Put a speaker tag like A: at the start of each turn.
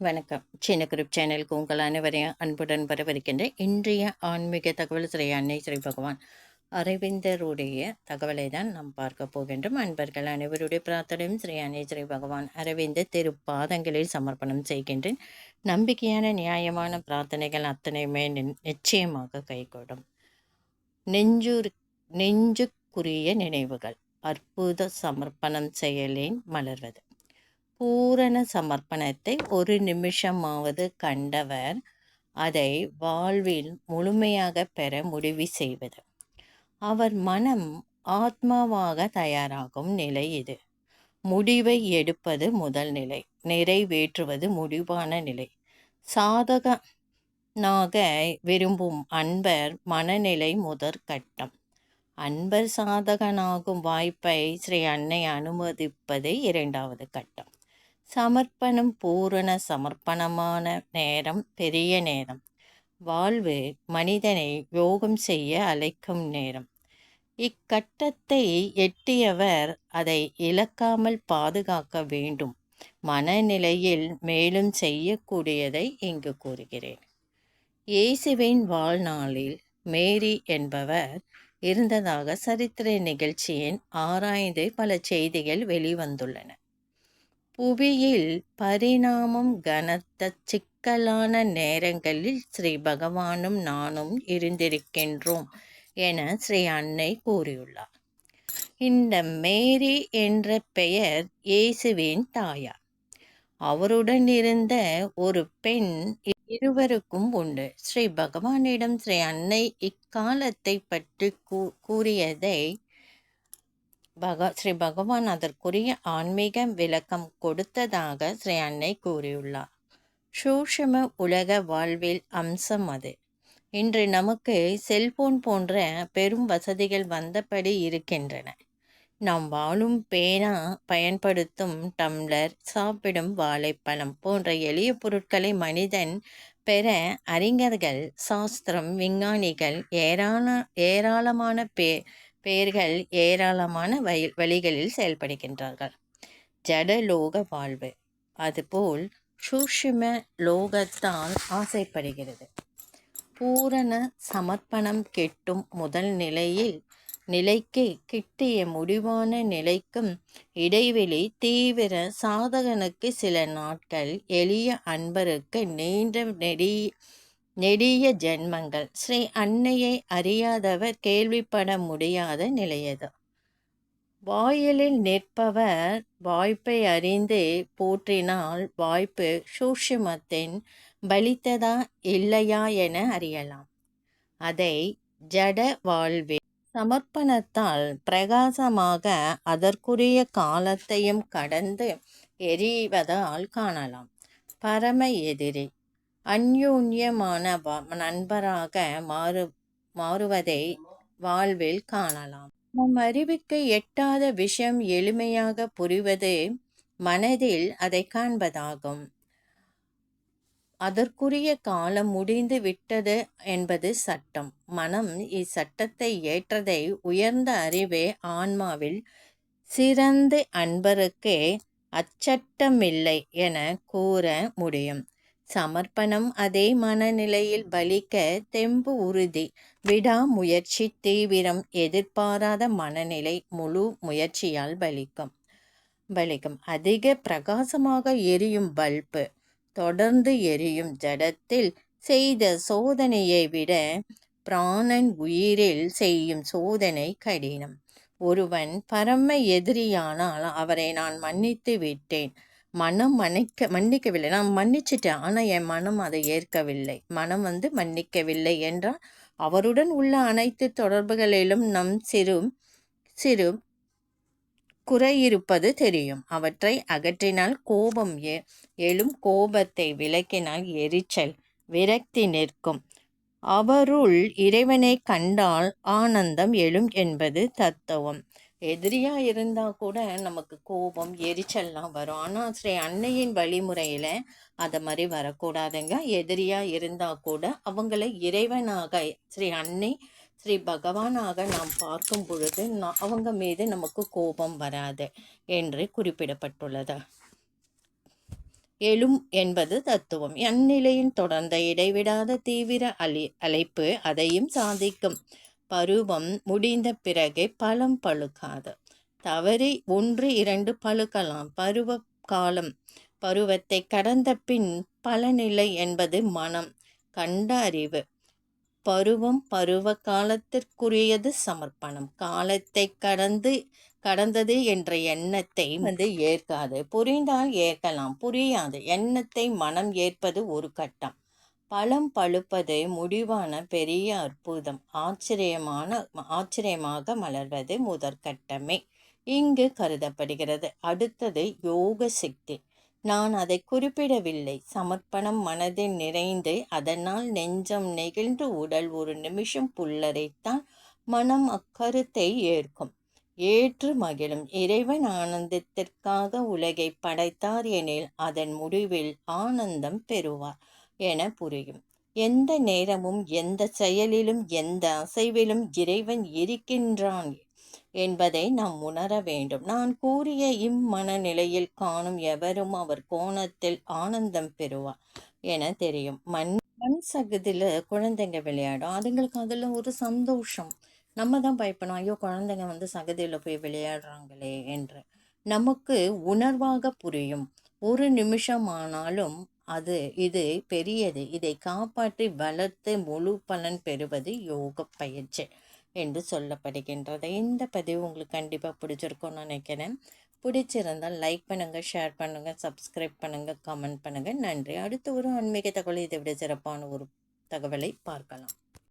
A: வணக்கம். சின்ன குரூப் சேனலுக்கு உங்கள் அனைவரையும் அன்புடன் வரவேற்கின்றேன். இன்றைய ஆன்மீக தகவல் ஸ்ரீ அன்னை ஸ்ரீ பகவான் அரவிந்தருடைய தகவலை தான் நாம் பார்க்க போகின்றோம். அன்பர்கள் அனைவருடைய பிரார்த்தனையும் ஸ்ரீ அன்னை ஸ்ரீ பகவான் அரவிந்த திருப்பாதங்களில் சமர்ப்பணம் செய்கின்றேன். நம்பிக்கையான நியாயமான பிரார்த்தனைகள் அத்தனையுமே நிச்சயமாக கைகூடும். நெஞ்சுக்குரிய நினைவுகள் அற்புத சமர்ப்பணம் செயலேன் மலர்வது. பூரண சமர்ப்பணத்தை ஒரு நிமிஷமாவது கண்டவர் அதை வாழ்வில் முழுமையாக பெற முடிவு செய்வது. அவர் மனம் ஆத்மாவாக தயாராகும் நிலை இது. முடிவை எடுப்பது முதல் நிலை, நிறைவேற்றுவது முடிவான நிலை. சாதகனாக விரும்பும் அன்பர் மனநிலை முதற்கட்டம். அன்பர் சாதகனாகும் வாய்ப்பை ஸ்ரீ அன்னை அனுமதிப்பது இரண்டாவது கட்டம். சமர்ப்பணம் பூரண சமர்ப்பணமான நேரம் பெரிய நேரம். வாழ்வு மனிதனை யோகம் செய்ய அழைக்கும் நேரம். இக்கட்டத்தை எட்டியவர் அதை இழக்காமல் பாதுகாக்க வேண்டும். மனநிலையில் மேலும் செய்யக்கூடியதை இங்கு கூறுகிறேன். இயேசுவின் வாழ்நாளில் மேரி என்பவர் இருந்ததாக சரித்திர நிகழ்ச்சியின் ஆராய்ந்து பல செய்திகள் வெளிவந்துள்ளன. புவியில் பரிணாமம் கனத்த சிக்கலான நேரங்களில் ஸ்ரீ பகவானும் நானும் இருந்திருக்கின்றோம் என ஸ்ரீ அன்னை கூறியுள்ளார். இந்த மேரி என்ற பெயர் இயேசுவின் தாயார். அவருடன் இருந்த ஒரு பெண் இருவருக்கும் உண்டு. ஸ்ரீ பகவானிடம் ஸ்ரீ அன்னை இக்காலத்தை பற்றி கூறியதை ஸ்ரீ பகவான் அதற்குரிய ஆன்மீக விளக்கம் கொடுத்ததாக ஸ்ரீ அன்னை கூறியுள்ளார். சூட்சும உலக வாழ்வில் அம்சம் அது. இன்று நமக்கு செல்போன் போன்ற பெரும் வசதிகள் வந்தபடி இருக்கின்றன. நாம் வாழும் பேனா, பயன்படுத்தும் டம்ளர், சாப்பிடும் வாழைப்பழம் போன்ற எளிய பொருட்களை மனிதன் பெற அறிஞர்கள், சாஸ்திரம், விஞ்ஞானிகள் ஏராளமான பெயர்கள் ஏராளமான வழிகளில் செயல்படுகின்றார்கள். ஜடலோக வாழ்வு அதுபோல் சூஷ்ம லோகத்தால் ஆசைப்படுகிறது. பூரண சமர்ப்பணம் கெட்டும் முதல் நிலைக்கு கிட்டிய முடிவான நிலைக்கும் இடைவெளி தீவிர சாதகனுக்கு சில நாட்கள், எளிய அன்பருக்கு நீண்ட நெடிய ஜென்மங்கள். ஸ்ரீ அன்னையை அறியாதவர் கேள்விப்பட முடியாத நிலையது. வாயிலில் நிற்பவர் வாய்ப்பை அறிந்து போற்றினால் வாய்ப்பு சூட்சுமத்தின் பலித்ததா இல்லையா என அறியலாம். அதை ஜட வாழ்வில் சமர்ப்பணத்தால் பிரகாசமாக அதற்குரிய காலத்தையும் கடந்து எரிவதால் காணலாம். பரம எதிரி அந்யோன்யமான நண்பராக மாறுவதை வாழ்வில் காணலாம். நம் அறிவுக்கு எட்டாத விஷயம் எளிமையாக புரிவது மனதில் அதை காண்பதாகும். அதற்குரிய காலம் முடிந்து விட்டது என்பது சட்டம். மனம் இச்சட்டத்தை ஏற்றதை உயர்ந்த அறிவே ஆன்மாவில் சிறந்த அன்பருக்கே அச்சட்டமில்லை என கூற முடியும். சமர்ப்பணம் அதே மனநிலையில் பலிக்க தெம்பு, உறுதி, விடாமுயற்சி, தீவிரம், எதிர்பாராத மனநிலை முழு முயற்சியால் பலிக்கும். அதிக பிரகாசமாக எரியும் பல்பு தொடர்ந்து எரியும் ஜடத்தில் செய்த சோதனையை விட பிராணன் உயிரில் செய்யும் சோதனை கடினம். ஒருவன் பரம எதிரியானால் அவரை நான் மன்னித்து விட்டேன், மனம் மன்னிக்கவில்லை, நான் மன்னிச்சிட்டேன், ஆனால் என் மனம் அதை ஏற்கவில்லை, மனம் மன்னிக்கவில்லை என்றால் அவருடன் உள்ள அனைத்து தொடர்புகளிலும் நம் சிறு குறையிருப்பது தெரியும். அவற்றை அகற்றினால் கோபம் எழும். கோபத்தை விலக்கினால் எரிச்சல், விரக்தி நிற்கும். அவருள் இறைவனை கண்டால் ஆனந்தம் எழும் என்பது தத்துவம். எதிரியா இருந்தா கூட நமக்கு கோபம், எரிச்சல்லாம் வரும். ஆனால் ஸ்ரீ அன்னையின் வழிமுறையில அதை மாதிரி வரக்கூடாதுங்க. எதிரியா இருந்தா கூட அவங்கள இறைவனாக ஸ்ரீ அன்னை ஸ்ரீ பகவானாக நாம் பார்க்கும் பொழுது அவங்க மீது நமக்கு கோபம் வராது என்று குறிப்பிடப்பட்டுள்ளது. எழும் என்பது தத்துவம். அந்நிலையின் தொடர்ந்த இடைவிடாத தீவிர அழைப்பு அதையும் சாதிக்கும். பருவம் முடிந்த பிறகு பழம் பழுக்காது. தவறி 1, 2 பழுக்கலாம். பருவ காலம் பருவத்தை கடந்த பின் பலனில்லை என்பது மனம் கண்ட அறிவு. பருவம் பருவ காலத்திற்குரியது சமர்ப்பணம். காலத்தை கடந்தது என்ற எண்ணத்தை ஏற்காது. புரிந்தால் ஏற்கலாம், புரியாது. எண்ணத்தை மனம் ஏற்பது ஒரு கட்டம். பழம் பழுப்பது முடிவான பெரிய அற்புதம். ஆச்சரியமாக மலர்வது முதற்கட்டமே இங்கு கருதப்படுகிறது. அடுத்தது யோக சக்தி. நான் அதை குறிப்பிடவில்லை. சமர்ப்பணம் மனதில் நிறைந்து அதனால் நெஞ்சம் நெகிழ்ந்து உடல் ஒரு நிமிஷம் புல்லரைத்தான் மனம் அக்கருத்தை ஏற்கும், ஏற்று மகிழும். இறைவன் ஆனந்தத்திற்காக உலகை படைத்தார் எனில் அதன் முடிவில் ஆனந்தம் பெறுவார் என புரியும். எந்த நேரமும் எந்த செயலிலும் எந்த அசைவிலும் இறைவன் இருக்கின்றான் என்பதை நாம் உணர வேண்டும். நான் கூறிய இம்மனநிலையில் காணும் எவரும் அவர் கோணத்தில் ஆனந்தம் பெறுவார் என தெரியும். மண் சகதியில் குழந்தைங்க விளையாடும், அதுங்களுக்கு அதில் ஒரு சந்தோஷம். நம்ம தான் பயப்படணும், ஐயோ குழந்தைங்க சகதியில் போய் விளையாடுறாங்களே என்று. நமக்கு உணர்வாக புரியும். ஒரு நிமிஷம் ஆனாலும் இது பெரியது. இதை காப்பாற்றி வளர்த்து முழு பலன் பெறுவது யோக பயிற்சி என்று சொல்லப்படுகின்றது. இந்த பதிவு உங்களுக்கு கண்டிப்பாக பிடிச்சிருக்கும்னு நினைக்கிறேன். பிடிச்சிருந்தால் லைக் பண்ணுங்கள், ஷேர் பண்ணுங்கள், சப்ஸ்கிரைப் பண்ணுங்கள், கமெண்ட் பண்ணுங்கள். நன்றி. அடுத்து ஒரு ஆன்மீக தகவல் இதை விட சிறப்பான ஒரு தகவலை பார்க்கலாம்.